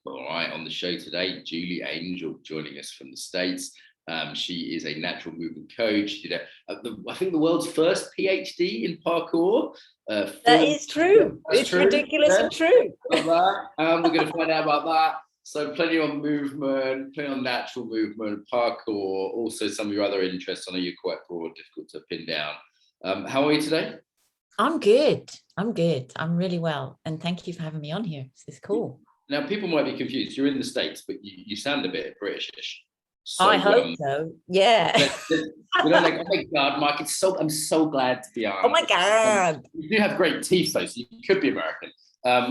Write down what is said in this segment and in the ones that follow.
All right, on the show today, Julie Angel joining us from the States. She is a natural movement coach. She did I think the world's first PhD in parkour. That is true. It's true. Ridiculously true. We're going to find out about that. So plenty on movement, plenty on natural movement, parkour, also some of your other interests. I know you're quite broad, difficult to pin down. How are you today? I'm good. I'm really well. And thank you for having me on here. This is cool. Now, people might be confused. You're in the States, but you sound a bit Britishish. So, I hope so. Yeah. Like, oh my God, Mark, I'm so glad to be on. Oh my God. You do have great teeth, though, so you could be American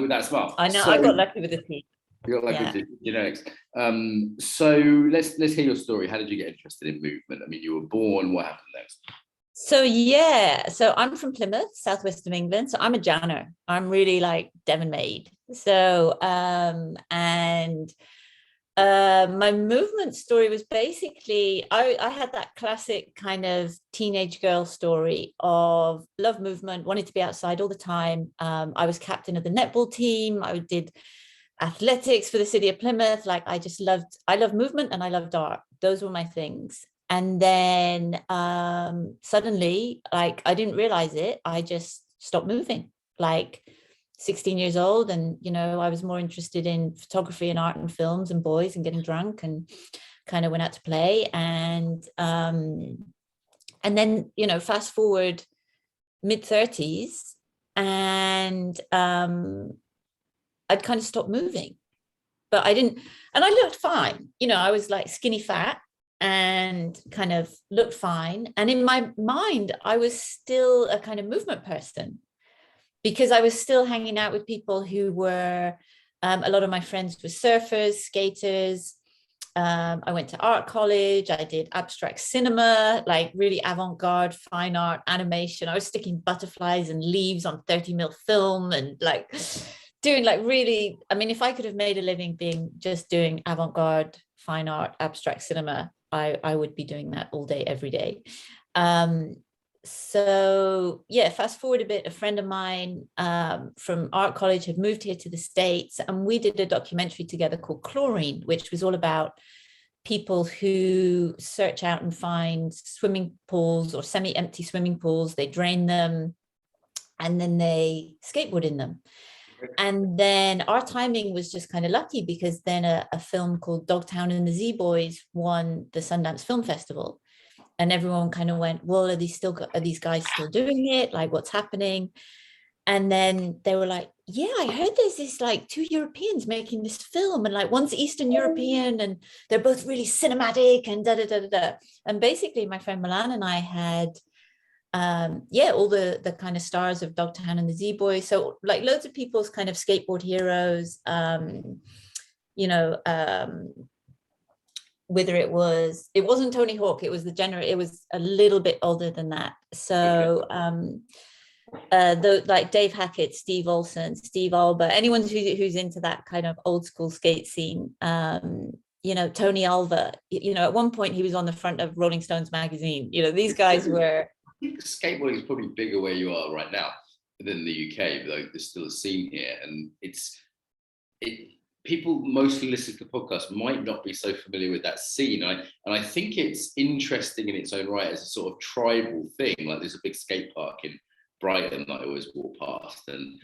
with that smile. I know. I got lucky with the teeth. You got lucky with the genetics. So let's hear your story. How did you get interested in movement? I mean, you were born. What happened next? So I'm from Plymouth, southwest of England. So I'm a Janner. I'm really like Devon made. So my movement story was basically I had that classic kind of teenage girl story of love movement, wanted to be outside all the time. I was captain of the netball team. I did athletics for the city of Plymouth. Like I loved movement and I loved art. Those were my things. And then suddenly, like I didn't realize it, I just stopped moving, like 16 years old. And, you know, I was more interested in photography and art and films and boys and getting drunk and kind of went out to play. And then, you know, fast forward mid-30s and I'd kind of stopped moving, but I didn't, and I looked fine. You know, I was like skinny fat and kind of looked fine. And in my mind, I was still a kind of movement person because I was still hanging out with people who were, a lot of my friends were surfers, skaters. I went to art college. I did abstract cinema, like really avant-garde fine art animation. I was sticking butterflies and leaves on 30mm film and like doing like really, I mean, if I could have made a living being just doing avant-garde fine art, abstract cinema, I would be doing that all day, every day. So yeah, fast forward a bit, a friend of mine from art college had moved here to the States, and we did a documentary together called Chlorine, which was all about people who search out and find swimming pools or semi-empty swimming pools. They drain them and then they skateboard in them. And then our timing was just kind of lucky because then a film called Dogtown and the Z-Boys won the Sundance Film Festival. And everyone kind of went, well, are these guys still doing it? Like, what's happening? And then they were like, yeah, I heard there's this like 2 Europeans making this film, and like one's Eastern European and they're both really cinematic and da da da da da. And basically my friend Milan and I had all the kind of stars of Dogtown and the Z-Boys. So like loads of people's kind of skateboard heroes, whether it wasn't Tony Hawk, it was a little bit older than that. So like Dave Hackett, Steve Olson, Steve Alba, anyone who's into that kind of old school skate scene, Tony Alva, at one point he was on the front of Rolling Stones magazine. These guys were. I think skateboarding is probably bigger where you are right now than the UK, though there's still a scene here, and people mostly listening to the podcast might not be so familiar with that scene. And I think it's interesting in its own right as a sort of tribal thing. Like there's a big skate park in Brighton that I always walk past, and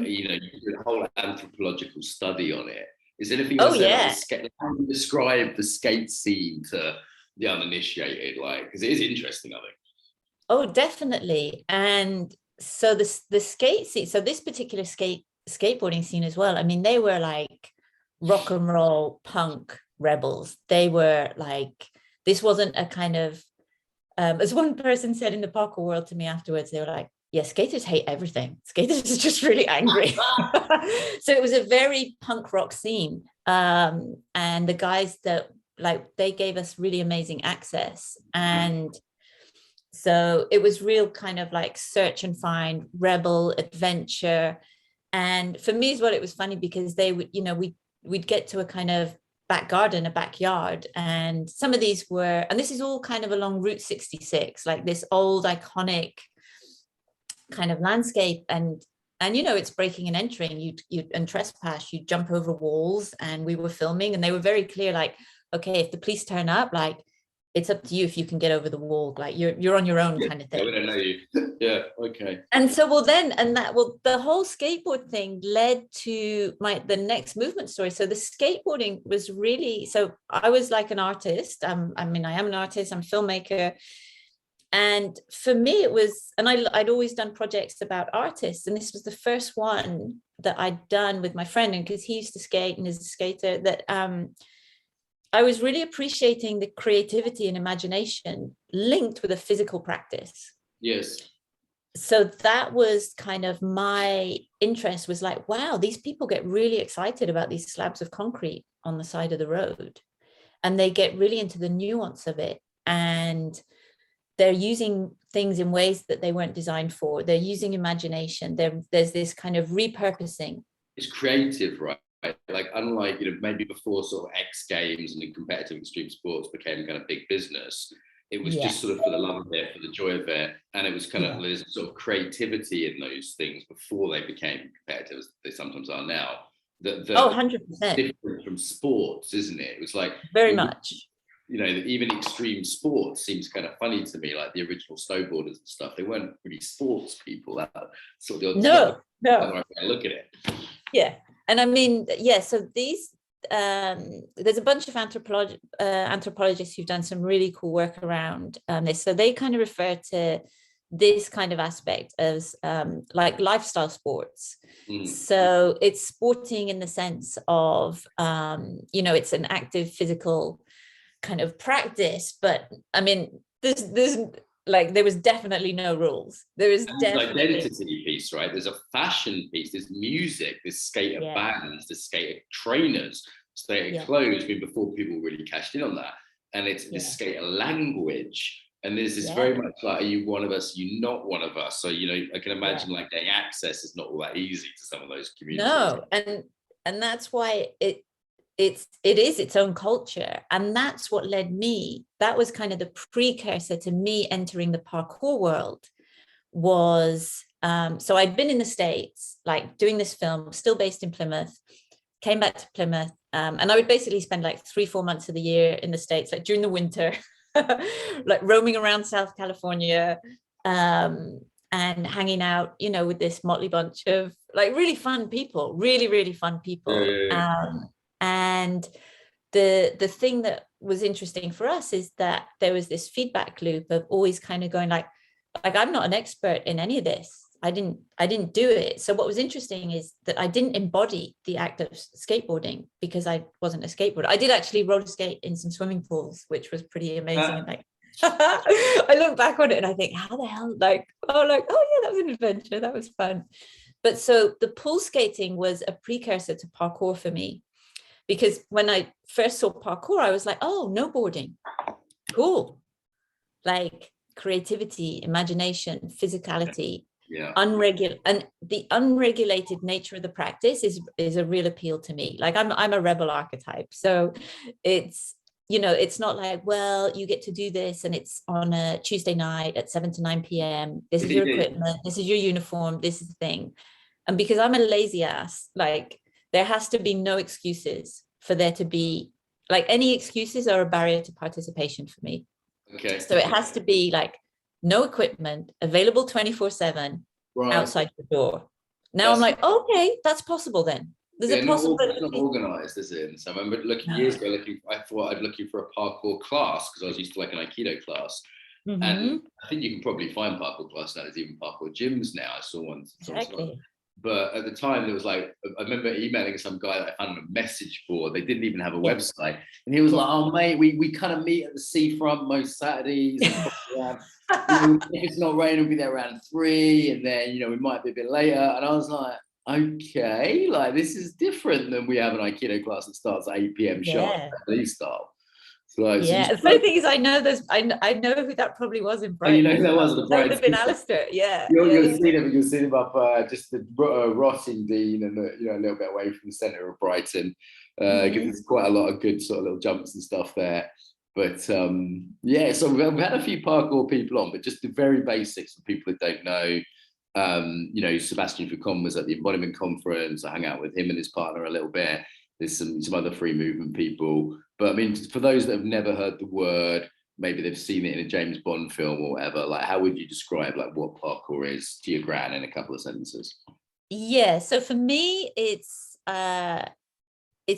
you do a whole anthropological study on it. Is there anything else? How do you describe the skate scene to the uninitiated? Like, because it is interesting, I think. Oh, definitely. And so the skate scene, so this particular skateboarding scene as well, I mean, they were like rock and roll punk rebels. They were like, this wasn't a kind of, as one person said in the parkour world to me afterwards, they were like, yeah, skaters hate everything. Skaters are just really angry. So it was a very punk rock scene. And the guys that they gave us really amazing access. And so it was real kind of like search and find, rebel, adventure. And for me as well, it was funny because they would, we'd get to a kind of back garden, a backyard. And some of these were, and this is all kind of along Route 66, like this old iconic kind of landscape. And And, you know, it's breaking and entering, you and trespass, you jump over walls, and we were filming and they were very clear, like, okay, if the police turn up, like, it's up to you if you can get over the wall, like you're on your own, kind of thing. Yeah, we don't know you. Yeah, okay. And so, the whole skateboard thing led to the next movement story. So the skateboarding was really, so I was like an artist. I am an artist, I'm a filmmaker. And for me, it was, and I'd always done projects about artists. And this was the first one that I'd done with my friend. And because he used to skate and is a skater, that I was really appreciating the creativity and imagination linked with a physical practice. Yes. So that was kind of my interest, was like, wow, these people get really excited about these slabs of concrete on the side of the road. And they get really into the nuance of it. And they're using things in ways that they weren't designed for. They're using imagination. There's this kind of repurposing. It's creative, right? Like, unlike, you know, maybe before sort of X Games and competitive extreme sports became kind of big business, it was just sort of for the love of it, for the joy of it. And it was kind of, there's sort of creativity in those things before they became competitive, as they sometimes are now. 100%. Different from sports, isn't it? It was like, very much. You know, even extreme sports seems kind of funny to me, like the original snowboarders and stuff. They weren't really sports people. That sort of no. When I look at it. Yeah. And I mean, yeah, so these, there's a bunch of anthropologists who've done some really cool work around this. So they kind of refer to this kind of aspect as like lifestyle sports. So it's sporting in the sense of, you know, it's an active physical kind of practice, but I mean, there's like, there was definitely no rules. There is definitely an identity piece, right? There's a fashion piece, there's music, there's skater bands, there's skater trainers, skater clothes. I mean, before people really cashed in on that. And it's this skater language. And there's this very much like, are you one of us? Are you not one of us? So, you know, I can imagine like getting access is not all that easy to some of those communities. No, and that's why it is its own culture. And that's what led me, that was kind of the precursor to me entering the parkour world, was so I'd been in the States, like doing this film, still based in Plymouth, came back to Plymouth, and I would basically spend like 3-4 months of the year in the States, like during the winter, like roaming around South California, and hanging out, you know, with this motley bunch of like really fun people, really fun people. And the thing that was interesting for us is that there was this feedback loop of always kind of going like I'm not an expert in any of this. I didn't do it. So what was interesting is that I didn't embody the act of skateboarding because I wasn't a skateboarder. I did actually roller skate in some swimming pools, which was pretty amazing. And like, I look back on it and I think, how the hell, oh yeah, that was an adventure. That was fun. But so the pool skating was a precursor to parkour for me. Because when I first saw parkour, I was like, oh, no boarding. Cool. Like creativity, imagination, physicality, and the unregulated nature of the practice is a real appeal to me. Like I'm a rebel archetype. So it's, you know, it's not like, well, you get to do this and it's on a Tuesday night at 7 to 9 p.m. This is your equipment. This is your uniform. This is the thing. And because I'm a lazy ass, like, there has to be no excuses for there to be, like, any excuses are a barrier to participation for me. Okay. So it has to be like no equipment, available 24/7 outside the door. Now I'm like, okay, that's possible then. There's a possibility. It's not organized, is it? And so I remember years ago, I thought I'd looking for a parkour class because I was used to like an Aikido class. And I think you can probably find parkour class now. There's even parkour gyms now. I saw one. Exactly. But at the time, there was like, I remember emailing some guy that I found on a message board. They didn't even have a website. And he was like, oh, mate, we kind of meet at the seafront most Saturdays. And if it's not raining, we'll be there around 3. And then, you know, we might be a bit later. And I was like, okay, like this is different than we have an Aikido class that starts at 8 p.m. sharp, style. So the funny thing is, I know who that probably was in Brighton. You know who that was? That would have been Alistair. You'll see him up just the Rotting Dean and a little bit away from the centre of Brighton. There's quite a lot of good sort of little jumps and stuff there. But so we've had a few parkour people on, but just the very basics for people that don't know. You know, Sebastian Foucault was at the Embodiment conference. I hung out with him and his partner a little bit. There's some other free movement people. But I mean, for those that have never heard the word, maybe they've seen it in a James Bond film or whatever, like how would you describe like what parkour is to your gran in a couple of sentences? Yeah, so for me, it's a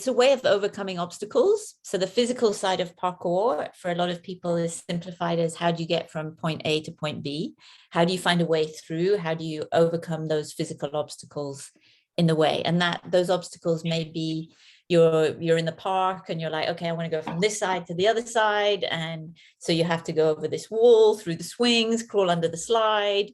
way of overcoming obstacles. So the physical side of parkour for a lot of people is simplified as how do you get from point A to point B? How do you find a way through? How do you overcome those physical obstacles in the way? And that those obstacles may be you're in the park and you're like, okay, I want to go from this side to the other side. And so you have to go over this wall, through the swings, crawl under the slide.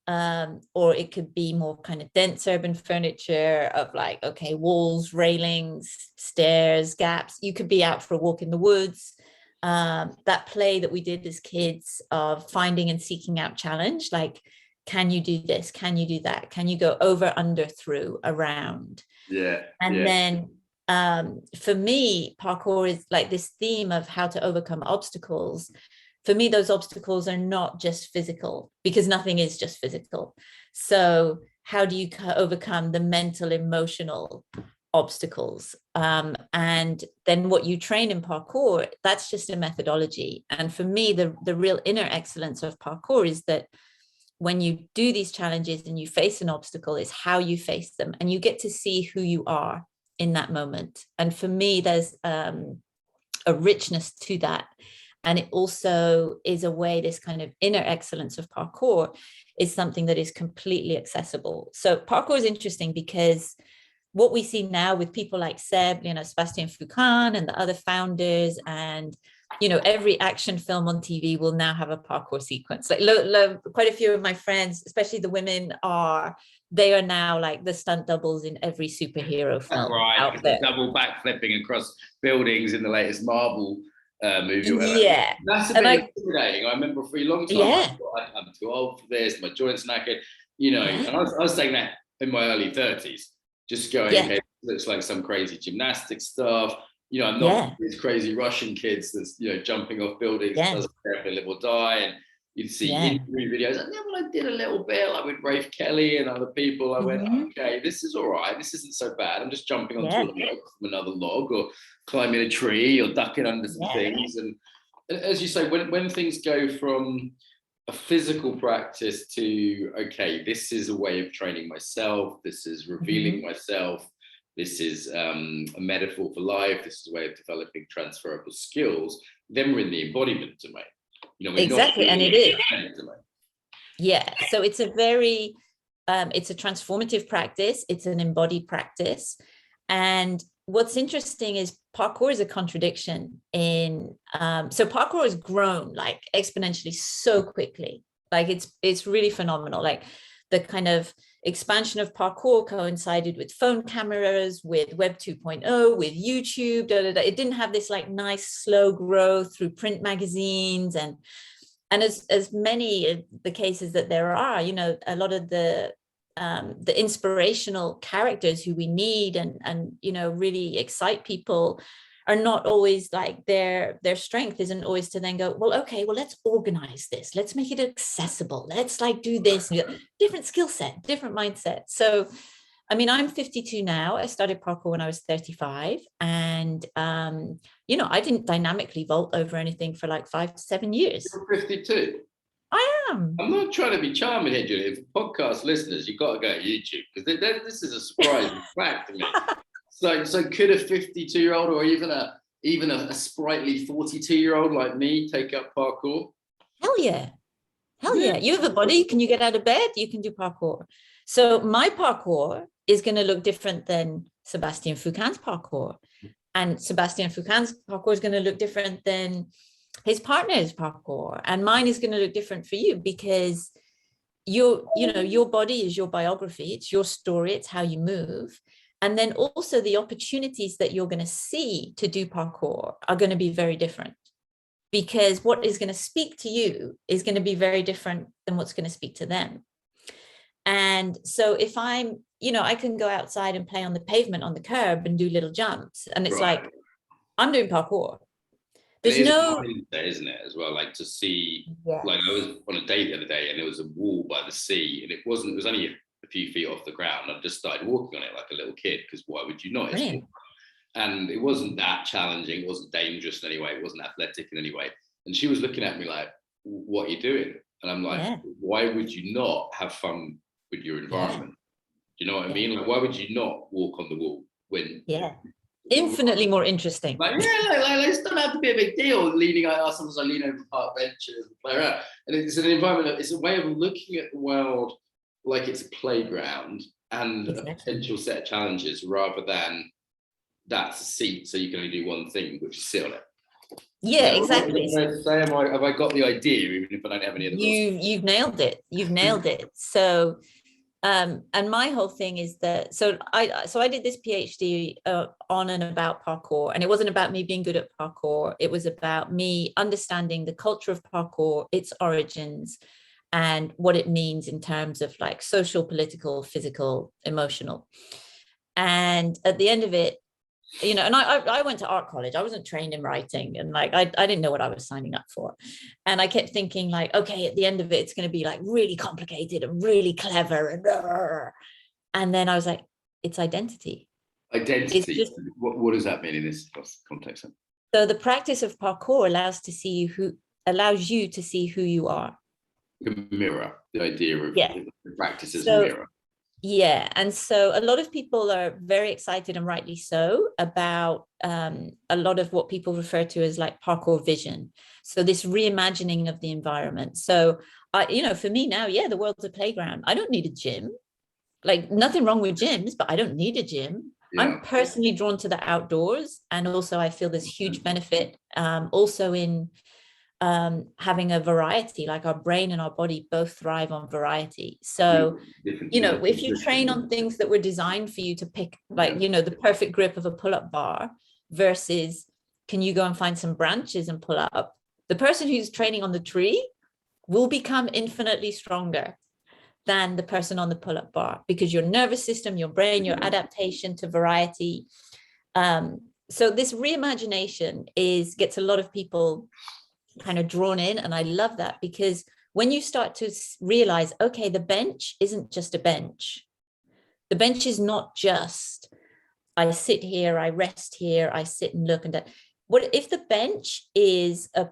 Or it could be more kind of dense urban furniture of like, okay, walls, railings, stairs, gaps. You could be out for a walk in the woods. That play that we did as kids of finding and seeking out challenge, like, can you do this? Can you do that? Can you go over, under, through, around? Yeah. And then for me, parkour is like this theme of how to overcome obstacles. For me, those obstacles are not just physical, because nothing is just physical. So how do you overcome the mental, emotional obstacles? And then what you train in parkour, that's just a methodology. And for me, the real inner excellence of parkour is that when you do these challenges and you face an obstacle, is how you face them. And you get to see who you are in that moment. And for me, there's a richness to that. And it also is a way, this kind of inner excellence of parkour is something that is completely accessible. So parkour is interesting because what we see now with people like Seb, you know, Sebastian Foucault and the other founders, and, you know, every action film on TV will now have a parkour sequence. Like quite a few of my friends, especially the women, they are now like the stunt doubles in every superhero film out there. Double backflipping across buildings in the latest Marvel movie. Yeah, that's a bit intimidating. I remember for a long time, yeah, I'm too old for this, my joints knackered, you know. yeah. And I was saying that in my early 30s, just going, Yeah. okay, it looks like some crazy gymnastics stuff. You know, I'm not these crazy Russian kids that's, you know, jumping off buildings, doesn't care if they live or die. And you'd see interview videos. And then when I did a little bit, like with Rafe Kelly and other people, I went, okay, this is all right. This isn't so bad. I'm just jumping onto a log from another log, or climbing a tree, or ducking under some things. And as you say, when things go from a physical practice to, okay, this is a way of training myself, this is revealing myself, this is a metaphor for life, this is a way of developing transferable skills, then we're in the embodiment domain. You know, exactly, and it is. Yeah, so it's a very, it's a transformative practice. It's an embodied practice. And what's interesting is parkour is a contradiction in, so parkour has grown like exponentially so quickly. Like it's really phenomenal. Like the kind of expansion of parkour coincided with phone cameras, with Web 2.0, with YouTube. It didn't have this like nice slow growth through print magazines, and as many of the cases that there are, you know, a lot of the inspirational characters who we need and you know, really excite people are not always like their strength isn't always to then go, well, okay, well, let's organize this, let's make it accessible, let's like do this. Different skill set, different mindset. So I mean, I'm 52 now. I started parkour when I was 35, and you know, I didn't dynamically vault over anything for like 5 to 7 years. You're 52. I am. I'm not trying to be charming here, Julia. For podcast listeners, you've got to go to YouTube, because this is a surprising fact to me. So could a 52-year-old or even a sprightly 42-year-old like me take up parkour? Hell yeah. Hell yeah. You have a body. Can you get out of bed? You can do parkour. So my parkour is going to look different than Sebastian Foucault's parkour. And Sebastian Foucault's parkour is going to look different than his partner's parkour. And mine is going to look different for you, because you know, your body is your biography. It's your story. It's how you move. And then also the opportunities that you're going to see to do parkour are going to be very different, because what is going to speak to you is going to be very different than what's going to speak to them. And so if I'm, you know, I can go outside and play on the pavement on the curb and do little jumps. And it's like, I'm doing parkour. There's no, there, isn't it, as well? Like to see, yeah, like I was on a date the other day and there was a wall by the sea and it was only a few feet off the ground. I just started walking on it like a little kid, because why would you not? And it wasn't that challenging, it wasn't dangerous in any way, it wasn't athletic in any way. And she was looking at me like, what are you doing? And I'm like, why would you not have fun with your environment? Do you know what I mean? Like, why would you not walk on the wall when infinitely more interesting? Like, it doesn't have to be a big deal. Sometimes I lean over park benches and play around. And it's an environment, it's a way of looking at the world like it's a playground and a potential set of challenges, rather than that's a seat so you can only do one thing, which is sit on it. Yeah, exactly. Have I got the idea, even if I don't have any other? You've nailed it. You've nailed it. So, and my whole thing is that, so I did this PhD on and about parkour, and it wasn't about me being good at parkour. It was about me understanding the culture of parkour, its origins, and what it means in terms of like social, political, physical, emotional. And at the end of it, you know, and I went to art college. I wasn't trained in writing, and like I didn't know what I was signing up for. And I kept thinking like, okay, at the end of it, it's going to be like really complicated and really clever, and then I was like, it's identity. Identity. What does that mean in this context? So the practice of parkour allows you to see who you are. The mirror, the idea of the practice as a mirror. Yeah, and so a lot of people are very excited, and rightly so, about a lot of what people refer to as like parkour vision. So this reimagining of the environment. So for me now, the world's a playground. I don't need a gym. Like, nothing wrong with gyms, but I don't need a gym. I'm personally drawn to the outdoors, and also I feel there's huge benefit also in having a variety. Like, our brain and our body both thrive on variety. So if you train on things that were designed for you to pick, like the perfect grip of a pull-up bar versus can you go and find some branches and pull up, the person who's training on the tree will become infinitely stronger than the person on the pull-up bar, because your nervous system, your brain, your adaptation to variety. So this reimagination gets a lot of people kind of drawn in, and I love that, because when you start to realize, okay, the bench isn't just a bench. The bench is not just I sit here, I rest here, I sit and look. And what if the bench is a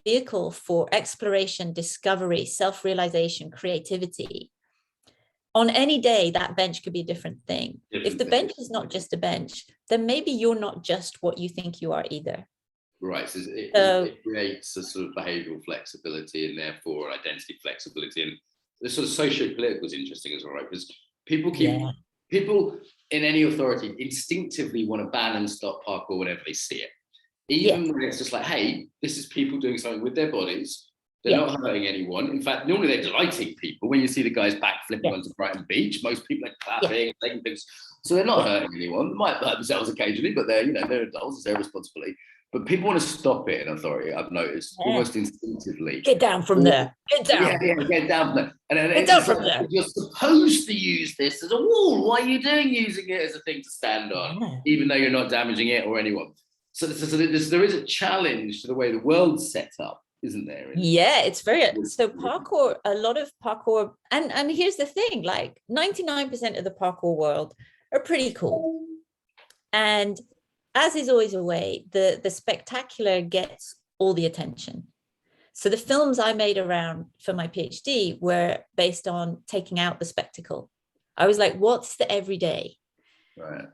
vehicle for exploration, discovery, self-realization, creativity? On any day, that bench could be a different thing. If the bench is not just a bench, then maybe you're not just what you think you are either. Right, so it creates a sort of behavioural flexibility and therefore identity flexibility. And the sort of socio-political is interesting as well, right? Because people in any authority instinctively want to ban and stop parkour whenever they see it. Even when it's just like, hey, this is people doing something with their bodies. They're not hurting anyone. In fact, normally they're delighting people. When you see the guys backflipping onto Brighton Beach, most people are clapping and taking things. So they're not hurting anyone. They might hurt themselves occasionally, but they're adults, it's their responsibility. But people want to stop it in authority, I've noticed, almost instinctively. Get down from there. Get down. Get down from there. And get down from there. You're supposed to use this as a wall. Why are you using it as a thing to stand on, even though you're not damaging it or anyone? So there is a challenge to the way the world's set up, isn't there? Yeah, it's very, so parkour, a lot of parkour, and here's the thing, like 99% of the parkour world are pretty cool. And as is always a way, the spectacular gets all the attention. So the films I made around for my PhD were based on taking out the spectacle. I was like, what's the everyday? Right.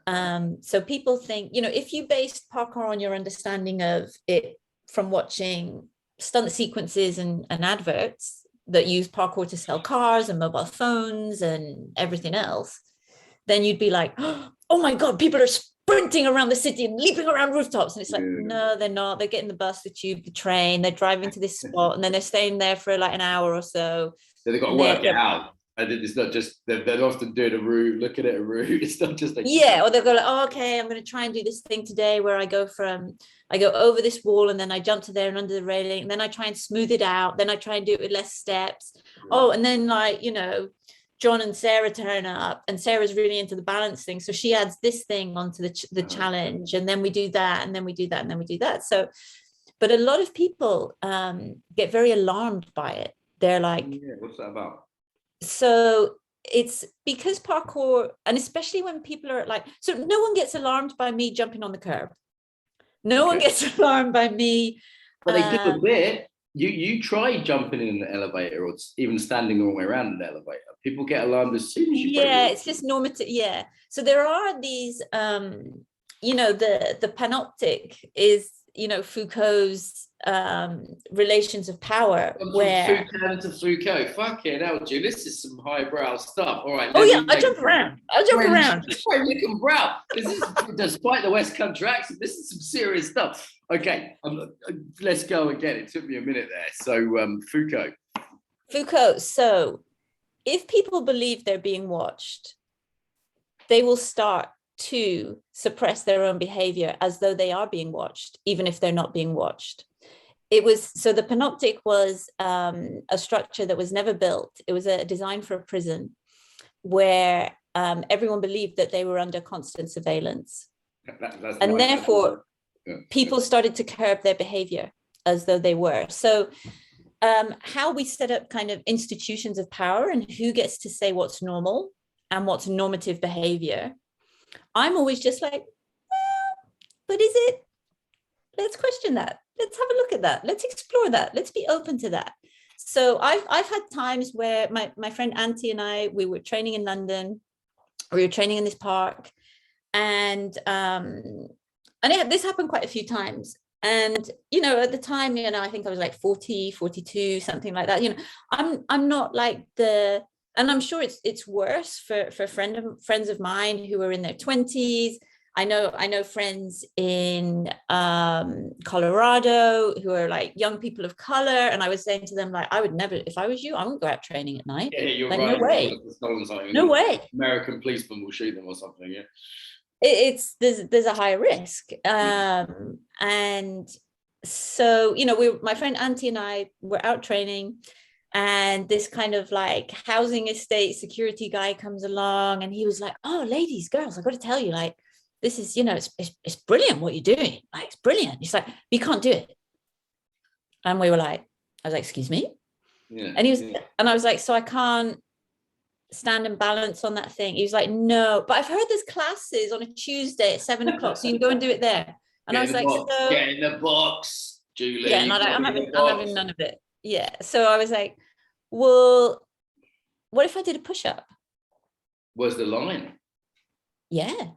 So people think, if you based parkour on your understanding of it from watching stunt sequences and adverts that use parkour to sell cars and mobile phones and everything else, then you'd be like, oh my God, people are sprinting around the city and leaping around rooftops. And it's like, no, they're not. They're getting the bus, the tube, the train. They're driving to this spot, and then they're staying there for like an hour or so. So they've got to work it out. And it's not just, they're often doing a route, looking at a route. It's not just like... or they'll go like, oh, okay, I'm going to try and do this thing today where I go over this wall and then I jump to there and under the railing, and then I try and smooth it out. Then I try and do it with less steps. Oh, and then John and Sarah turn up, and Sarah's really into the balance thing, so she adds this thing onto the challenge, and then we do that, and then we do that, and then we do that. So, but a lot of people get very alarmed by it. They're like, yeah, what's that about? So it's because parkour, and especially when people are like, so no one gets alarmed by me jumping on the curb. No one gets alarmed by me. But they do a bit. You try jumping in an elevator or even standing the wrong way around an elevator. People get alarmed as soon as you break Yeah, it's just normative. Yeah. So there are these, you know, the panoptic is, you know, Foucault's relations of power, where Foucault to Foucault. Fucking hell, Jude, this is some highbrow stuff. All right. Oh yeah, I jump around. I'll jump around. French brow. This is, despite the West Country accent, this is some serious stuff. Okay, let's go again. It took me a minute there. So Foucault. So if people believe they're being watched, they will start to suppress their own behavior as though they are being watched, even if they're not being watched. It was, so the panoptic was a structure that was never built. It was a design for a prison where everyone believed that they were under constant surveillance. And therefore, people started to curb their behavior as though they were. So how we set up kind of institutions of power and who gets to say what's normal and what's normative behavior, I'm always just like, well, but is it? Let's question that. Let's have a look at that. Let's explore that. Let's be open to that. So I've had times where my friend Auntie and I, we were training in London. We were training in this park, and this happened quite a few times. And, you know, at the time, you know, I think I was like 40, 42, something like that. You know, I'm not like and I'm sure it's worse for friends of mine who are in their 20s. I know friends in Colorado who are like young people of color, and I was saying to them, like, I would never, if I was you, I wouldn't go out training at night. Yeah, you're like, right. No way. No way. American policemen will shoot them or something. Yeah. There's a high risk, and so, you know, my friend Auntie and I were out training, and this kind of like housing estate security guy comes along, and he was like, "Oh, ladies, girls, I got to tell you, like, this is, you know, it's brilliant what you're doing. Like, it's brilliant." He's like, "You can't do it." And we were like, I was like, "Excuse me?" Yeah. And and I was like, "So I can't stand and balance on that thing?" He was like, "No, but I've heard there's classes on a Tuesday at 7:00, so you can go and do it there." And I was like, "So get in the box, Julie." Yeah, no, I'm having none of it. Yeah. So I was like, well, what if I did a push-up? Where's the line? Yeah.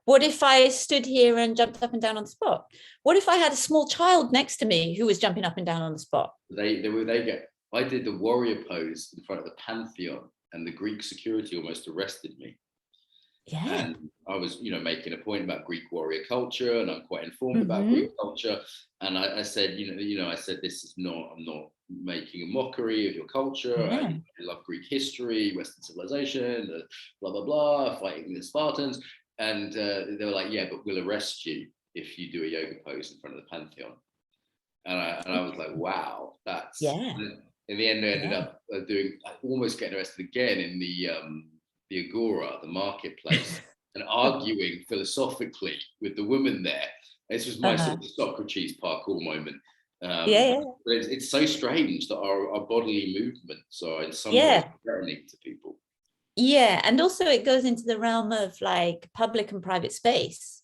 What if I stood here and jumped up and down on the spot? What if I had a small child next to me who was jumping up and down on the spot? I did the warrior pose in front of the Pantheon, and the Greek security almost arrested me. Yeah. And I was, you know, making a point about Greek warrior culture, and I'm quite informed about Greek culture. And I said, I said, I'm not making a mockery of your culture. Yeah. I love Greek history, Western civilization, blah, blah, blah, fighting the Spartans. And they were like, "Yeah, but we'll arrest you if you do a yoga pose in front of the Pantheon." And I was like, wow, that's, yeah. In the end, I ended up almost getting arrested again in the Agora, the marketplace, and arguing philosophically with the woman there. This was my sort of Socrates parkour moment. But it's so strange that our bodily movements are in some way threatening to people. Yeah, and also it goes into the realm of like public and private space,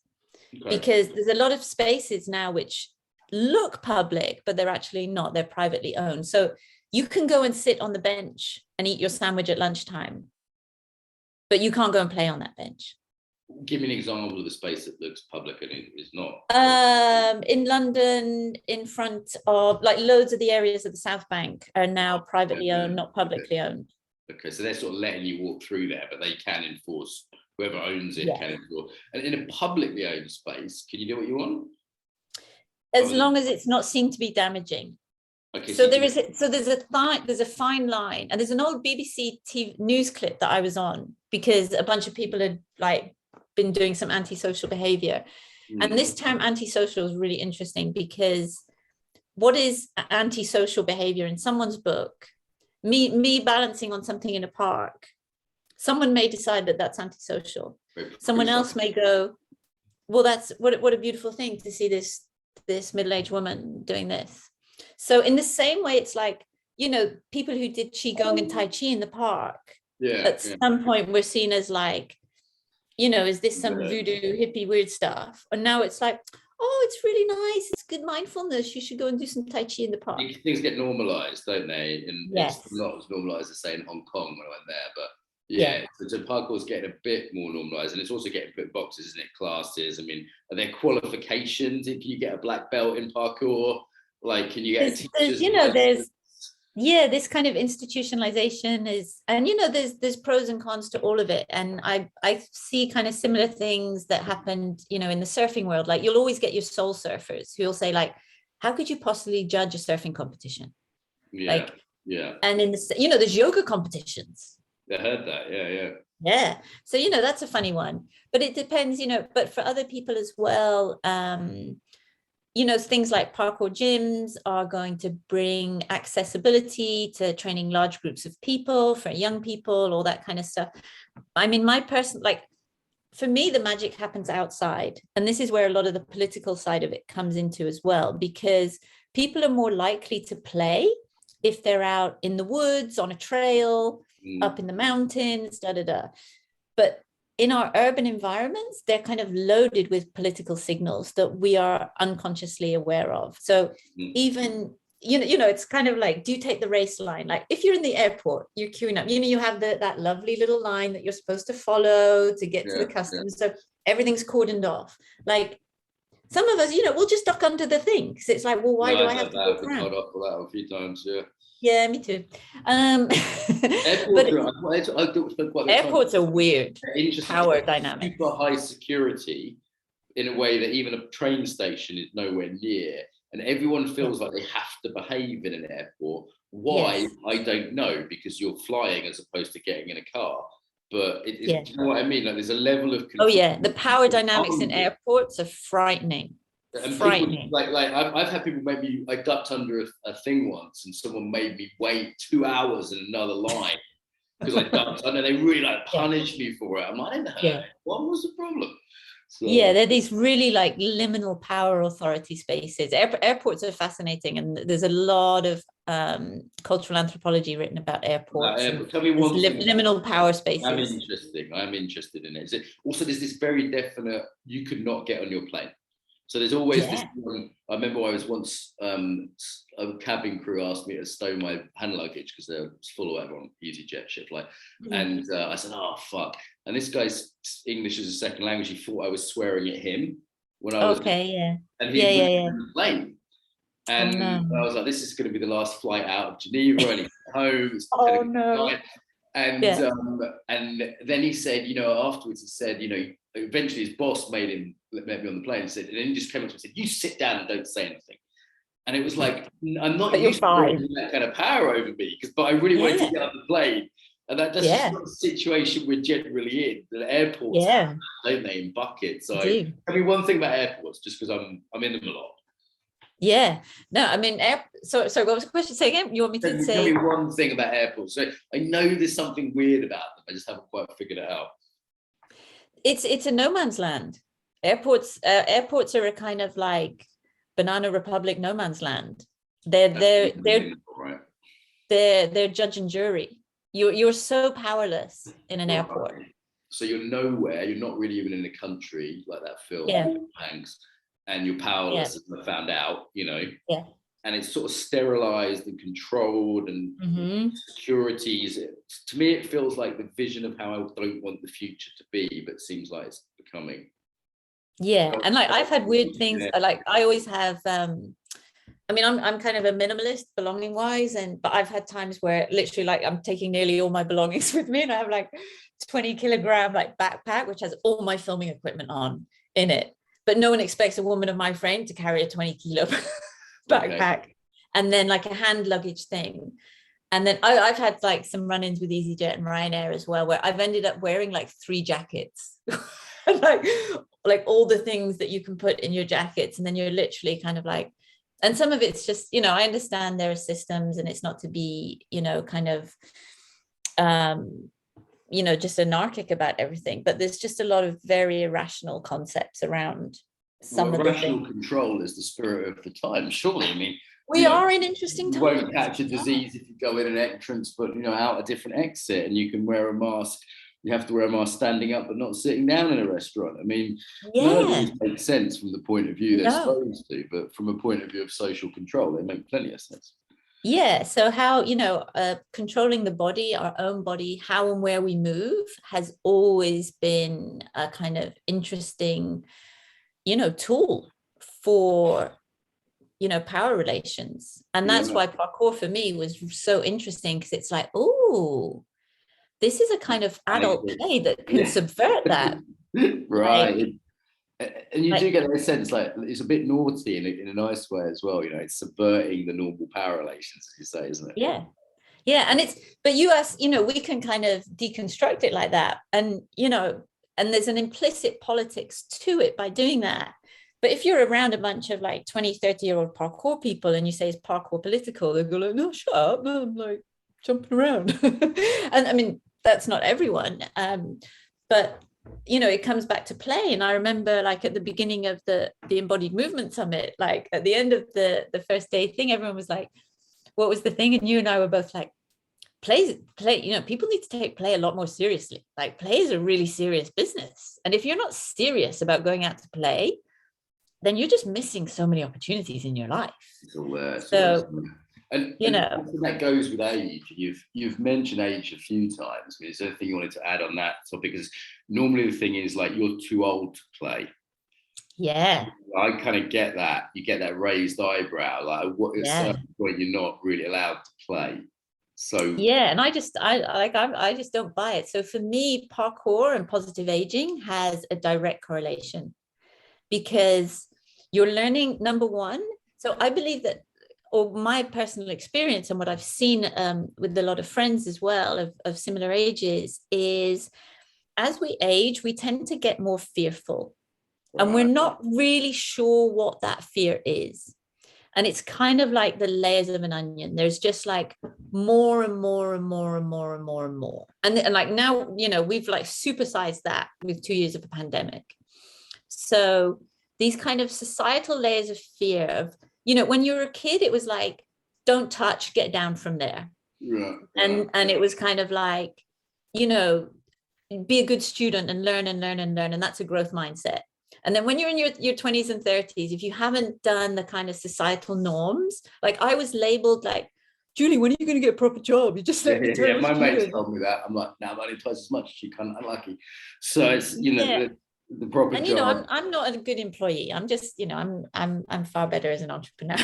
because there's a lot of spaces now which look public, but they're actually not. They're privately owned. So you can go and sit on the bench and eat your sandwich at lunchtime, but you can't go and play on that bench. Give me an example of the space that looks public and it is not. In London, in front of, like, loads of the areas of the South Bank are now privately owned, not publicly owned. Okay, so they're sort of letting you walk through there, but they can enforce, whoever owns it can enforce. And in a publicly owned space, can you do what you want? As long as it's not seen to be damaging. Okay, so there's a fine line, and there's an old BBC TV news clip that I was on because a bunch of people had like been doing some antisocial behavior. And this term antisocial is really interesting, because what is antisocial behavior in someone's book? Me balancing on something in a park Someone may decide that that's antisocial. Someone else may go, well, that's what a beautiful thing to see this middle-aged woman doing this. So in the same way, it's like, you know, people who did Qigong and Tai Chi in the park, at some point were seen as like, you know, is this some voodoo hippie weird stuff? And now it's like, oh, it's really nice. It's good mindfulness. You should go and do some Tai Chi in the park. Things get normalized, don't they? And yes. It's not as normalized as, say, in Hong Kong when I went there, but yeah. So parkour's getting a bit more normalized, and it's also getting put in boxes, isn't it? Classes. I mean, are there qualifications? Can you get a black belt in parkour? Like, can you get a teacher's license? This kind of institutionalization is, and you know, there's pros and cons to all of it. And I see kind of similar things that happened, you know, in the surfing world. Like, you'll always get your soul surfers who'll say, like, how could you possibly judge a surfing competition? And in the, you know, there's yoga competitions. I heard that. Yeah. So, you know, that's a funny one, but it depends, you know, but for other people as well, you know, things like parkour gyms are going to bring accessibility to training large groups of people, for young people, all that kind of stuff. I mean, for me, the magic happens outside. And this is where a lot of the political side of it comes into as well, because people are more likely to play if they're out in the woods, on a trail, up in the mountains, But in our urban environments, they're kind of loaded with political signals that we are unconsciously aware of. So even, you know, it's kind of like, do you take the race line? Like, if you're in the airport, you're queuing up, you know, you have that lovely little line that you're supposed to follow to get to the customs. So everything's cordoned off. Like, some of us, you know, we'll just duck under the thing, because it's like, well, why do I have to go around? I've off for that a few times, Yeah, me too. Airports are weird. Power dynamics. Super high security in a way that even a train station is nowhere near, and everyone feels like they have to behave in an airport. Why? I don't know, because you're flying as opposed to getting in a car. But do you know what I mean? Like, there's a level of the power dynamics in airports are frightening. And frightening. People, like I've had people make me, I ducked under a thing once, and someone made me wait 2 hours in another line because I ducked under. They really punished me for it. I'm like, I didn't hurt it. What was the problem? So, they're these really like liminal power authority spaces. Airports are fascinating, and there's a lot of cultural anthropology written about airports. Tell me one liminal power spaces. I'm interested in it. Also, there's this very definite, you could not get on your plane. So there's always this one. I remember I was once, a cabin crew asked me to stow my hand luggage because they're full or whatever on EasyJet ship flight. And I said, oh, fuck. And this guy's English as a second language, he thought I was swearing at him when I was. And he was on the plane. And I was like, this is going to be the last flight out of Geneva. And he's home. It's And then he said, you know, afterwards he said, you know, eventually his boss made me on the plane and said, and then he just came up to me and said, you sit down and don't say anything. And it was like, I'm not used to that kind of power over me, but I really wanted to get on the plane. And that's just not the situation we're generally in. The airports, don't they, in buckets. So tell me one thing about airports, just because I'm in them a lot. No, I mean, so what was the question? Say again. You want me to say? Tell me one thing about airports. So I know there's something weird about them. I just haven't quite figured it out. It's a no man's land. Airports are a kind of like Banana Republic no man's land. They're judge and jury. You're so powerless in an airport. So you're nowhere. You're not really even in the country, like that film, Hanks. And you're powerless, as I found out, you know. And it's sort of sterilized and controlled, and securities. To me, it feels like the vision of how I don't want the future to be, but it seems like it's becoming. And like I've had weird things. Like I always have. I mean, I'm kind of a minimalist belonging wise, but I've had times where literally like I'm taking nearly all my belongings with me, and I have like 20-kilogram like backpack which has all my filming equipment on in it. But no one expects a woman of my frame to carry a 20-kilo backpack, and then like a hand luggage thing. And then I've had like some run-ins with EasyJet and Ryanair as well, where I've ended up wearing like 3 jackets, like all the things that you can put in your jackets. And then you're literally kind of like, and some of it's just, you know, I understand there are systems and it's not to be, you know, kind of, just anarchic about everything, but there's just a lot of very irrational concepts around some of the rational things. control is the spirit of the time, surely. I mean, We are in interesting times. You won't catch a disease if you go in an entrance, but out a different exit, and you can wear a mask. You have to wear a mask standing up, but not sitting down in a restaurant. I mean, none of these make sense from the point of view they're supposed to, but from a point of view of social control, they make plenty of sense. Yeah. So how, controlling the body, our own body, how and where we move has always been a kind of interesting, tool for, power relations. And that's why parkour for me was so interesting, because it's like, oh, this is a kind of adult play that can subvert that. Right. And you do get a sense like it's a bit naughty in a nice way as well. It's subverting the normal power relations, as you say, isn't it? Yeah. Yeah. And but you ask, we can kind of deconstruct it like that. And, and there's an implicit politics to it by doing that. But if you're around a bunch of like 20, 30-year-old parkour people and you say, is parkour political? They go like, no, shut up. No, I'm like jumping around. And I mean, that's not everyone. But, it comes back to play. And I remember like at the beginning of the Embodied Movement Summit, like at the end of the first day thing, everyone was like, what was the thing? And you and I were both like, play, people need to take play a lot more seriously. Like play is a really serious business. And if you're not serious about going out to play, then you're just missing so many opportunities in your life. And that goes with age. You've mentioned age a few times. Is there anything you wanted to add on that topic? Because normally the thing is like you're too old to play. Yeah, I kind of get that. You get that raised eyebrow. Like, what at a certain point you're not really allowed to play. So yeah, and I just don't buy it. So for me, parkour and positive aging has a direct correlation, because you're learning, number one. So I believe that, or my personal experience and what I've seen with a lot of friends as well of similar ages, is as we age, we tend to get more fearful. Right. And we're not really sure what that fear is. And it's kind of like the layers of an onion. There's just like more and more and more and more and more and more. And like now, we've like supersized that with 2 years of a pandemic. So these kind of societal layers of fear of, when you were a kid, it was like, don't touch, get down from there. Yeah. And it was kind of like, be a good student and learn and learn and learn. And that's a growth mindset. And then when you're in your 20s and 30s, if you haven't done the kind of societal norms, like I was labeled like, Julie, when are you going to get a proper job? You just let me turn my mates told me that. I'm like, no, I'm only twice as much as you can. Unlucky. So it's, the proper and job. I'm not a good employee. I'm just, I'm far better as an entrepreneur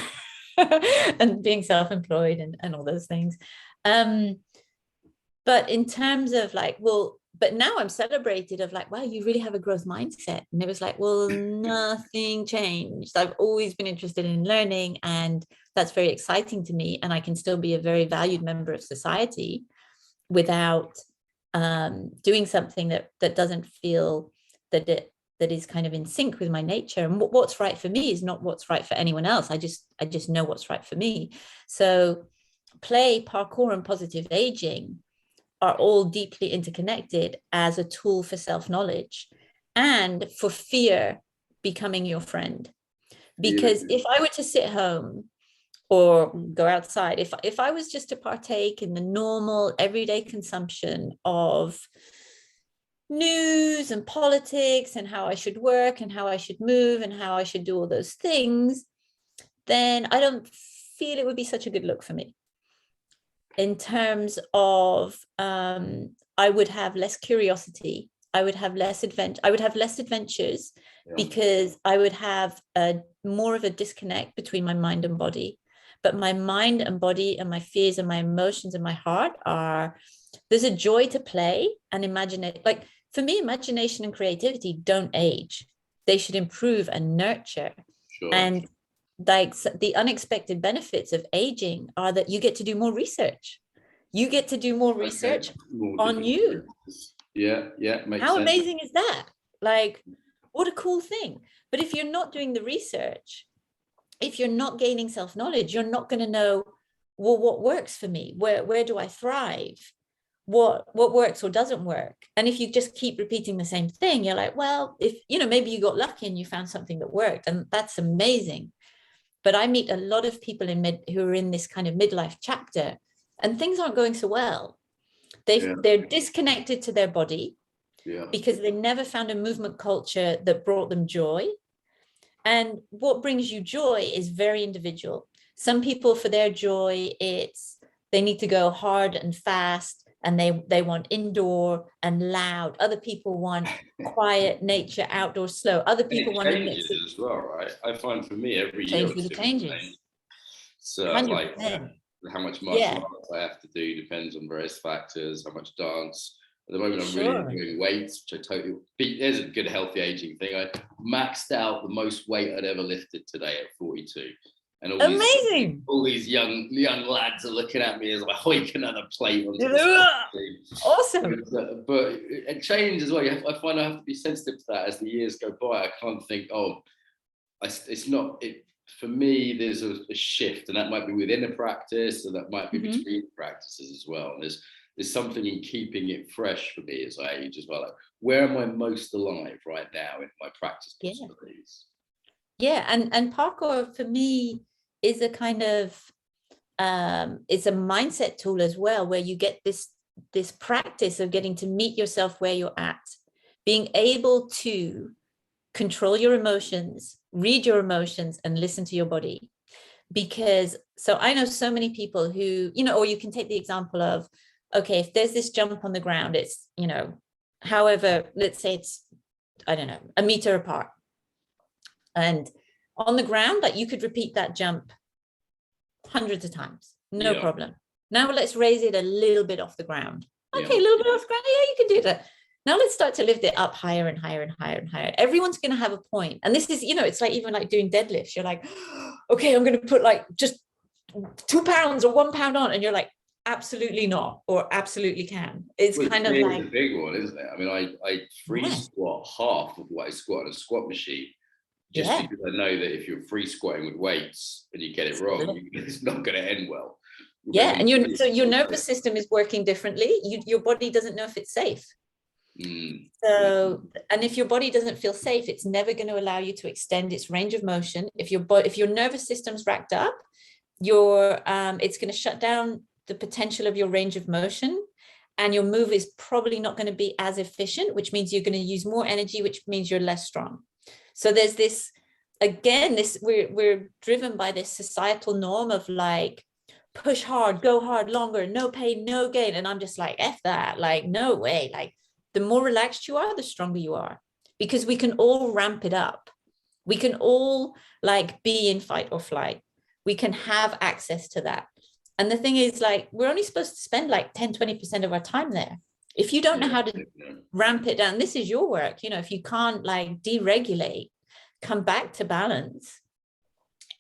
and being self-employed and all those things. But in terms of like, but now I'm celebrated of like, wow, you really have a growth mindset. And it was like, well, nothing changed. I've always been interested in learning, and that's very exciting to me. And I can still be a very valued member of society without doing something that doesn't feel that is kind of in sync with my nature. And what's right for me is not what's right for anyone else. I just know what's right for me. So play, parkour, and positive aging are all deeply interconnected as a tool for self-knowledge and for fear becoming your friend. Because if I were to sit home or go outside, if I was just to partake in the normal everyday consumption of news and politics and how I should work and how I should move and how I should do all those things, then I don't feel it would be such a good look for me. In terms of, I would have less curiosity. I would have less adventures, because I would have more of a disconnect between my mind and body. But my mind and body and my fears and my emotions and my heart there's a joy to play and imagine it. Like for me, imagination and creativity don't age. They should improve and nurture. Sure. And like the unexpected benefits of aging are that you get to do more research. You get to do more research on you. Yeah. Makes How sense. amazing is that? Like, what a cool thing. But if you're not doing the research, if you're not gaining self-knowledge, you're not going to know, well, what works for me? Where do I thrive? what works or doesn't work. And if you just keep repeating the same thing, you're like, well, if, maybe you got lucky and you found something that worked, and that's amazing. But I meet a lot of people who are in this kind of midlife chapter, and things aren't going so well. They're disconnected to their body because they never found a movement culture that brought them joy. And what brings you joy is very individual. Some people, for their joy, they need to go hard and fast, and they want indoor and loud. Other people want quiet, nature, outdoor, slow. Other people want to mix it as well, right? I find for me every year change with the changes. So 100%. like how much martial arts I have to do depends on various factors, how much dance. At the moment, I'm really doing weights, which there's a good healthy aging thing. I maxed out the most weight I'd ever lifted today at 42. And all these young lads are looking at me as I hoik another plate onto the awesome. But it changes as well. I find I have to be sensitive to that as the years go by. I can't think, it's not it. For me, there's a shift, and that might be within a practice, and that might be between practices as well. And there's something in keeping it fresh for me as I age as well. Like, where am I most alive right now in my practice possibilities? Yeah, and parkour for me is a kind of it's a mindset tool as well, where you get this practice of getting to meet yourself where you're at, being able to control your emotions, read your emotions, and listen to your body. Because so I know so many people who, or you can take the example of, okay, if there's this jump on the ground, it's, however, let's say it's, I don't know, a meter apart. And on the ground, like, you could repeat that jump hundreds of times, no problem. Now let's raise it a little bit off the ground. Okay, a little bit off the ground. Yeah, you can do that. Now let's start to lift it up higher and higher and higher and higher. Everyone's going to have a point. And this is, it's like even like doing deadlifts. You're like, okay, I'm going to put like just 2 pounds or 1 pound on. And you're like, absolutely not, or absolutely can. It's kind of like a big one, isn't it? I mean, I free squat half of what I squat on a squat machine, just because I know that if you're free squatting with weights and you get it wrong, it's not going to end well. And your nervous system is working differently. Your body doesn't know if it's safe. So, and if your body doesn't feel safe, it's never going to allow you to extend its range of motion. If your nervous system's racked up, it's going to shut down the potential of your range of motion, and your move is probably not going to be as efficient, which means you're going to use more energy, which means you're less strong. So there's this, again, we're driven by this societal norm of like, push hard, go hard, longer, no pain, no gain. And I'm just like, F that, like, no way. Like, the more relaxed you are, the stronger you are, because we can all ramp it up. We can all like be in fight or flight. We can have access to that. And the thing is, like, we're only supposed to spend like 10-20% of our time there. If you don't know how to ramp it down, this is your work. If you can't like deregulate, come back to balance,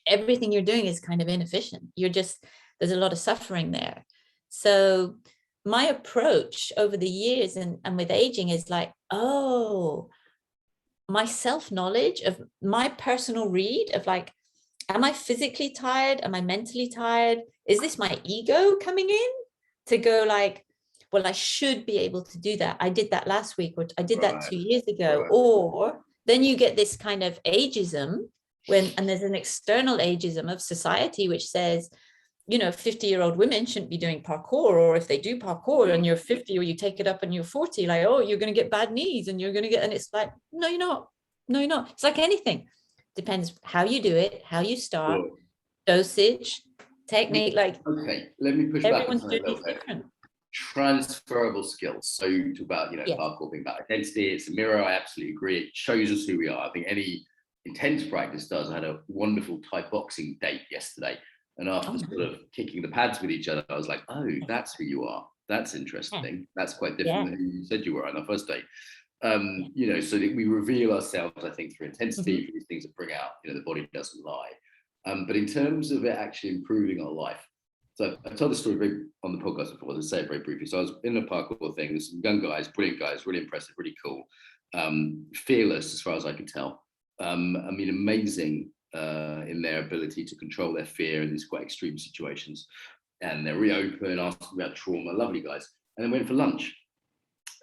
everything you're doing is kind of inefficient. There's a lot of suffering there. So my approach over the years and with aging is like, my self-knowledge of my personal read of like, am I physically tired? Am I mentally tired? Is this my ego coming in to go like, well, I should be able to do that. I did that last week, or I did that 2 years ago. Or then you get this kind of ageism and there's an external ageism of society, which says, 50-year-old women shouldn't be doing parkour, or if they do parkour and you're 50 or you take it up and you're 40, like, oh, you're going to get bad knees and and it's like, no, you're not. No, you're not. It's like anything. Depends how you do it, how you start, dosage, technique. Like, okay, let me push back on everyone's that a little bit. Different. Transferable skills. So you talk about, parkour being about identity. It's a mirror. I absolutely agree. It shows us who we are. I think any intense practice does. I had a wonderful Thai boxing date yesterday, and after sort of kicking the pads with each other, I was like, oh, that's who you are. That's interesting. That's quite different than who you said you were on the first date. So that we reveal ourselves, I think, through intensity, for these things that bring out, the body doesn't lie. But in terms of it actually improving our life, so I've told the story on the podcast before, I'll say it very briefly. So I was in a parkour thing, there's some young guys, brilliant guys, really impressive, really cool, fearless as far as I could tell. Amazing in their ability to control their fear in these quite extreme situations. And they're really open, asking about trauma, lovely guys. and then went for lunch.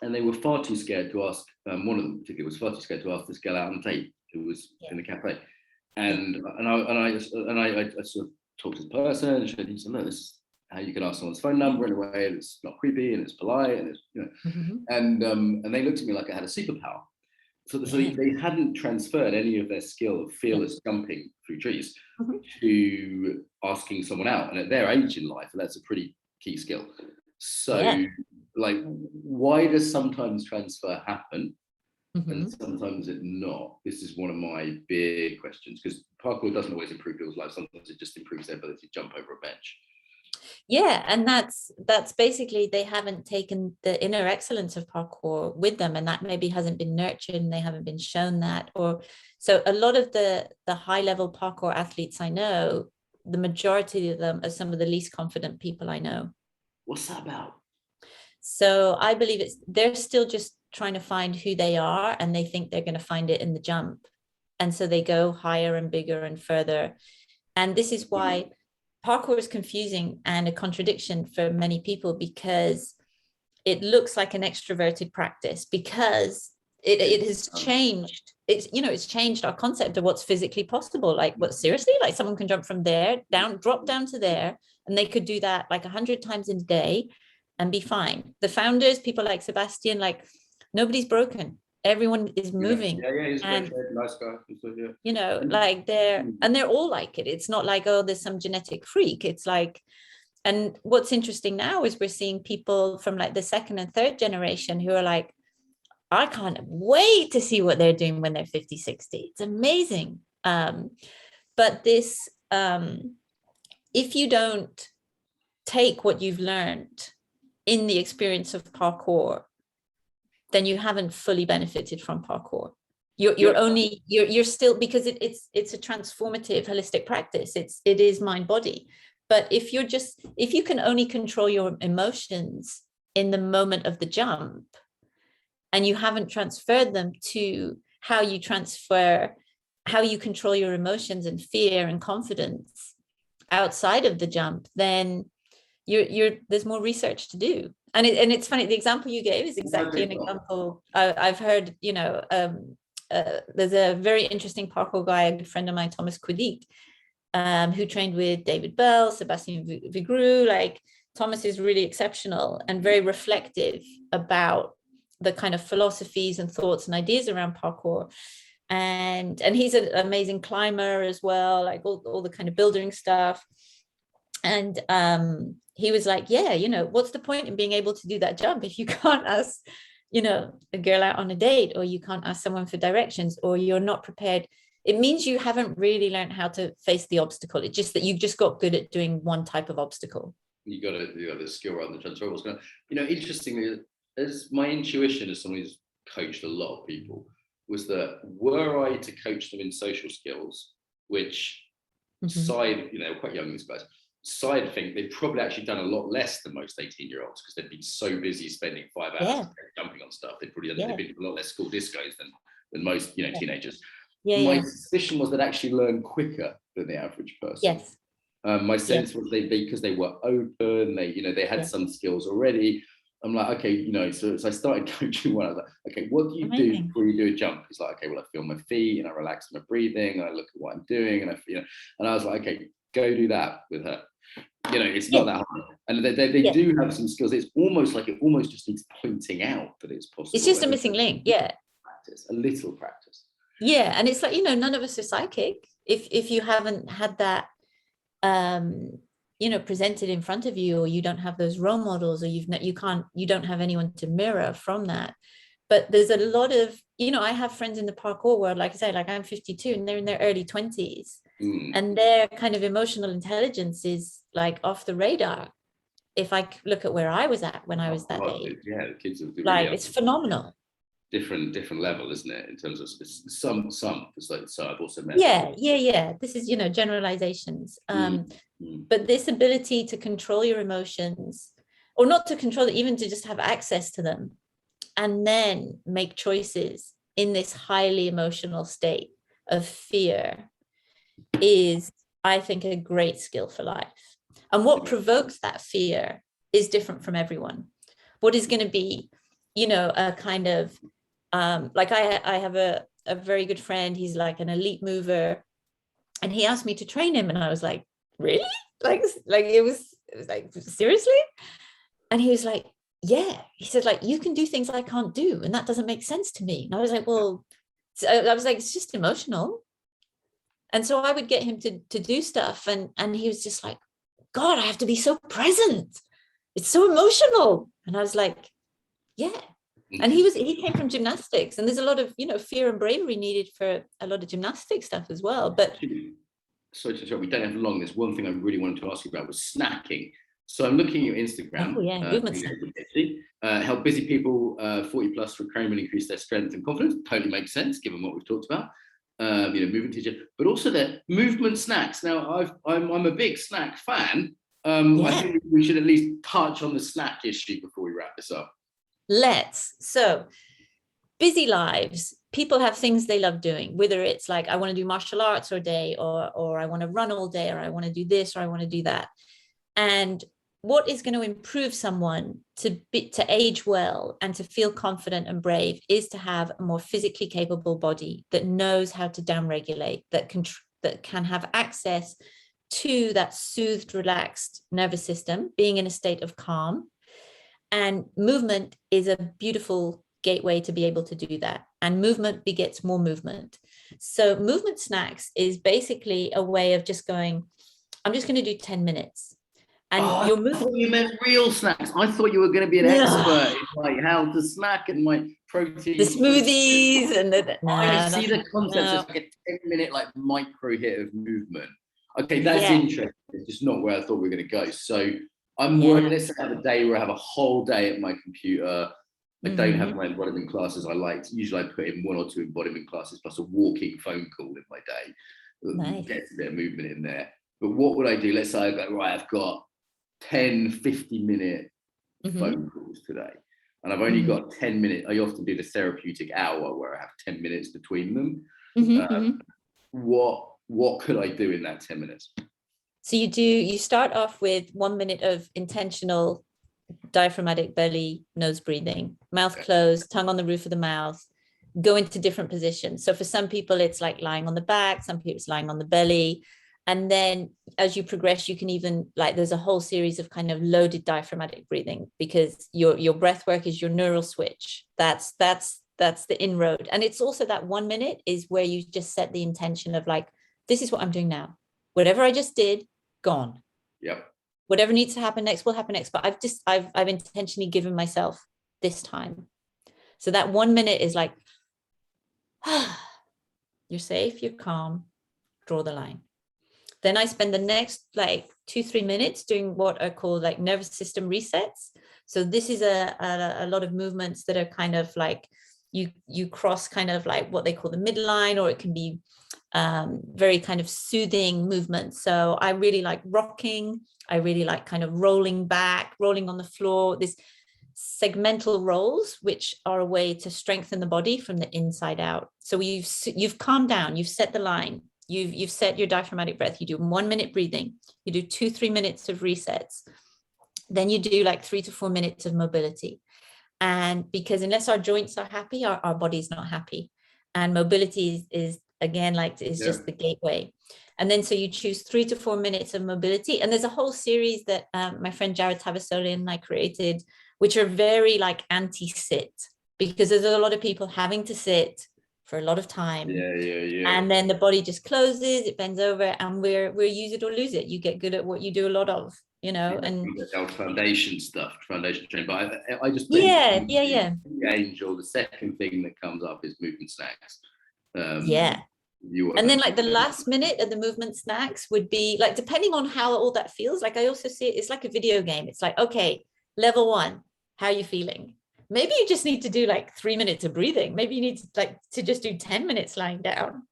And they were far too scared to ask, one of them particularly was far too scared to ask this girl out on a date who was in the cafe. And I sort of talked to the person and showed him, no, this is how you can ask someone's phone number in a way that's not creepy and it's polite and it's, you know, and they looked at me like I had a superpower. So they hadn't transferred any of their skill of fearless jumping through trees to asking someone out. And at their age in life, that's a pretty key skill. So like, why does sometimes transfer happen and sometimes it not? This is one of my big questions, because parkour doesn't always improve people's lives. Sometimes it just improves their ability to jump over a bench. Yeah, and that's basically, they haven't taken the inner excellence of parkour with them, and that maybe hasn't been nurtured and they haven't been shown that. Or so a lot of the high level parkour athletes I know, the majority of them are some of the least confident people I know. What's that about? So I believe they're still just trying to find who they are, and they think they're going to find it in the jump. And so they go higher and bigger and further. And this is why parkour is confusing and a contradiction for many people, because it looks like an extroverted practice, because it has changed. It's changed our concept of what's physically possible. Like, what, seriously? Like, someone can jump from there down, drop down to there, and they could do that like 100 times in a day and be fine. The founders, people like Sebastian, like, nobody's broken. Everyone is moving. He's a great nice guy. You know, like they're all like it. It's not like, oh, there's some genetic freak. It's like, and what's interesting now is we're seeing people from like the second and third generation who are like, I can't wait to see what they're doing when they're 50, 60. It's amazing. But this, if you don't take what you've learned in the experience of parkour, then you haven't fully benefited from parkour. You're still, because it's a transformative holistic practice. It is mind body. But if you can only control your emotions in the moment of the jump, and you haven't transferred them to how you control your emotions and fear and confidence outside of the jump, then there's more research to do. And it's funny, the example you gave is exactly an example I've heard. There's a very interesting parkour guy, a good friend of mine, Thomas Quiddick, who trained with David Bell, Sebastian Vigreux. Like, Thomas is really exceptional and very reflective about the kind of philosophies and thoughts and ideas around parkour. And he's an amazing climber as well, like all the kind of building stuff. And he was like, what's the point in being able to do that jump if you can't ask, a girl out on a date, or you can't ask someone for directions, or you're not prepared? It means you haven't really learned how to face the obstacle. It's just that you've just got good at doing one type of obstacle. You got the skill rather than transferable. Interestingly, as my intuition as someone who's coached a lot of people was that were I to coach them in social skills, which quite young, these guys, side think they've probably actually done a lot less than most 18-year-olds, because they've been so busy spending 5 hours jumping on stuff. They've probably they've been to a lot less school discos than most teenagers. My suspicion was they'd actually learn quicker than the average person. Yes. My sense was they because they were open, they had some skills already. I'm like, okay, so I started coaching one. I was like, okay, what do you do before you do a jump? It's like, okay, well, I feel my feet and I relax my breathing. And I look at what I'm doing, and and I was like, okay, go do that with her. It's not that hard. And they do have some skills. It's almost like it almost just needs pointing out that it's possible. It's just a missing link. A little practice. Yeah, and it's like, none of us are psychic. If you haven't had that, presented in front of you, or you don't have those role models, or you don't have anyone to mirror from that. But there's a lot of, I have friends in the parkour world, like I say, like I'm 52 and they're in their early 20s, and their kind of emotional intelligence is like off the radar. If I look at where I was at when I was that age, the kids are like, it's phenomenal. Different level, isn't it, in terms of some it's like, so I've also met this is generalizations, but this ability to control your emotions, or not to control it, even to just have access to them, and then make choices in this highly emotional state of fear, is, I think, a great skill for life. And what provokes that fear is different from everyone. what is going to be, you know, a kind of, like I have a very good friend, he's like an elite mover, and he asked me to train him, and I was like, really? Like it was like, seriously? And he was like, yeah. He said, like, you can do things I can't do, and that doesn't make sense to me. And I was like, well, I was like, it's just emotional. And so I would get him to do stuff, and he was just like, God, I have to be so present. It's so emotional. And I was like, yeah. And he came from gymnastics, and there's a lot of, you know, fear and bravery needed for a lot of gymnastic stuff as well. But sorry to interrupt, we don't have long. There's one thing I really wanted to ask you about was snacking. So I'm looking at your Instagram. Oh yeah, movement snacking. Help busy people 40 plus reclaim and increase their strength and confidence. Totally makes sense given what we've talked about. You know, movement teacher, but also the movement snacks. Now I'm a big snack fan. I think we should at least touch on the snack issue before we wrap this up. Let's. So busy lives, people have things they love doing, whether it's like, I want to do martial arts all day, or I want to run all day, or I want to do this, or I want to do that. And what is going to improve someone to age well and to feel confident and brave is to have a more physically capable body that knows how to downregulate, that can have access to that soothed, relaxed nervous system, being in a state of calm. And movement is a beautiful gateway to be able to do that. And movement begets more movement. So movement snacks is basically a way of just going, I'm just going to do 10 minutes. And I thought you meant real snacks. I thought you were going to be an expert in like how to snack and like protein. The smoothies and the... I see the concept as like a 10-minute like micro hit of movement. Okay, that's interesting. It's just not where I thought we were going to go. So I'm working, let's have a day where I have a whole day at my computer. I don't have my embodiment classes. Usually I put in 1 or 2 embodiment classes plus a walking phone call in my day. Nice. Gets a bit of movement in there. But what would I do? Let's say I go, right, I've got 10, 50-minute phone calls today. And I've only got 10 minutes. I often do the therapeutic hour where I have 10 minutes between them. What could I do in that 10 minutes? So you start off with 1 minute of intentional diaphragmatic belly, nose breathing, mouth closed, tongue on the roof of the mouth, go into different positions. So for some people, it's like lying on the back, some people it's lying on the belly. And then as you progress, you can even, like, there's a whole series of kind of loaded diaphragmatic breathing, because your breath work is your neural switch. That's the inroad. And it's also that 1 minute is where you just set the intention of like, this is what I'm doing now. Whatever I just did, gone. Yep. Whatever needs to happen next will happen next. But I've intentionally given myself this time. So that 1 minute is like, you're safe, you're calm, draw the line. Then I spend the next like 2-3 minutes doing what are called like nervous system resets. So this is a lot of movements that are kind of like you cross kind of like what they call the midline, or it can be very kind of soothing movements. So I really like rocking. I really like kind of rolling back, rolling on the floor. This segmental rolls, which are a way to strengthen the body from the inside out. So you've calmed down, you've set the line, you've set your diaphragmatic breath. You do 1 minute breathing, you do 2-3 minutes of resets, then you do like 3 to 4 minutes of mobility. And because unless our joints are happy, our body's not happy. And mobility is again, like, is just the gateway. And then so you choose 3 to 4 minutes of mobility. And there's a whole series that my friend Jared Tavasoli and I created, which are very like anti-sit, because there's a lot of people having to sit for a lot of time. And then the body just closes, it bends over, and we're use it or lose it. You get good at what you do a lot of, you know. And foundation stuff, foundation training. But I just think Angel, the second thing that comes up is movement snacks. And then like the last minute of the movement snacks would be like, depending on how all that feels, like I also see it's like a video game. It's like, okay, level 1, how are you feeling? Maybe you just need to do like 3 minutes of breathing. Maybe you need to just do 10 minutes lying down.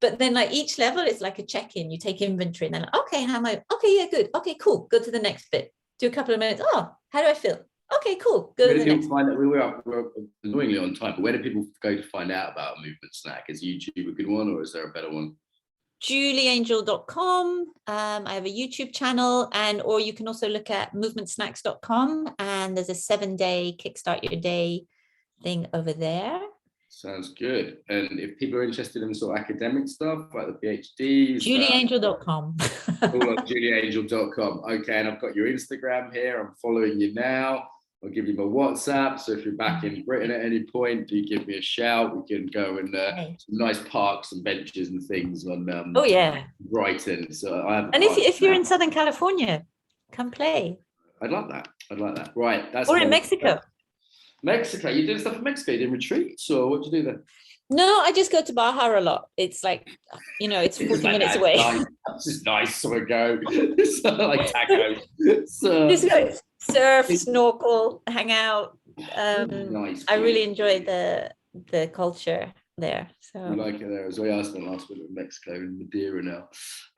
But then like each level is like a check-in. You take inventory and then, okay, how am I? Okay, yeah, good. Okay, cool. Go to the next bit. Do a couple of minutes. Oh, how do I feel? Okay, cool. Go to the next. Find that we're annoyingly on time, but where do people go to find out about a movement snack? Is YouTube a good one, or is there a better one? julieangel.com. I have a YouTube channel, or you can also look at movementsnacks.com, and there's a 7-day kickstart your day thing over there. Sounds good. And if people are interested in sort of academic stuff like the PhDs, julieangel.com. all on julieangel.com. Okay, and I've got your Instagram here. I'm following you now. I'll give you my WhatsApp. So if you're back in Britain at any point, do give me a shout. We can go and some nice parks and benches and things on Brighton. So I have. And if you're in Southern California, come play. I'd like that. Right. That's or in Mexico. Mexico. You doing stuff in Mexico? You doing retreats, or what do you do there? No, I just go to Baja a lot. It's like, it's 40 minutes away. That's just nice to go. It's like tacos. Just go surf, snorkel, hang out. Nice. I really enjoy the culture there. So we like it there as well. I spent last winter in Mexico in Madeira now.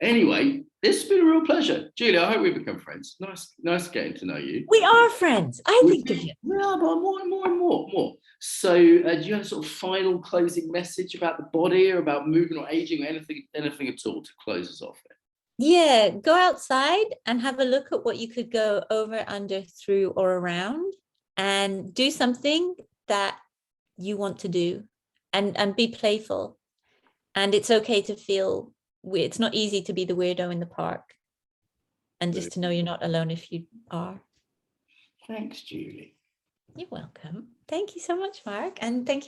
Anyway, this has been a real pleasure. Julia, I hope we become friends. Nice getting to know you. We are friends. I think of you. Yeah, but more and more. So do you have a sort of final closing message about the body, or about movement or aging, or anything at all to close us off here? Yeah, go outside and have a look at what you could go over, under, through, or around, and do something that you want to do, and be playful. And it's okay to feel weird. It's not easy to be the weirdo in the park, and just to know you're not alone if you are. Thanks, Julie. You're welcome. Thank you so much, Mark. And thank you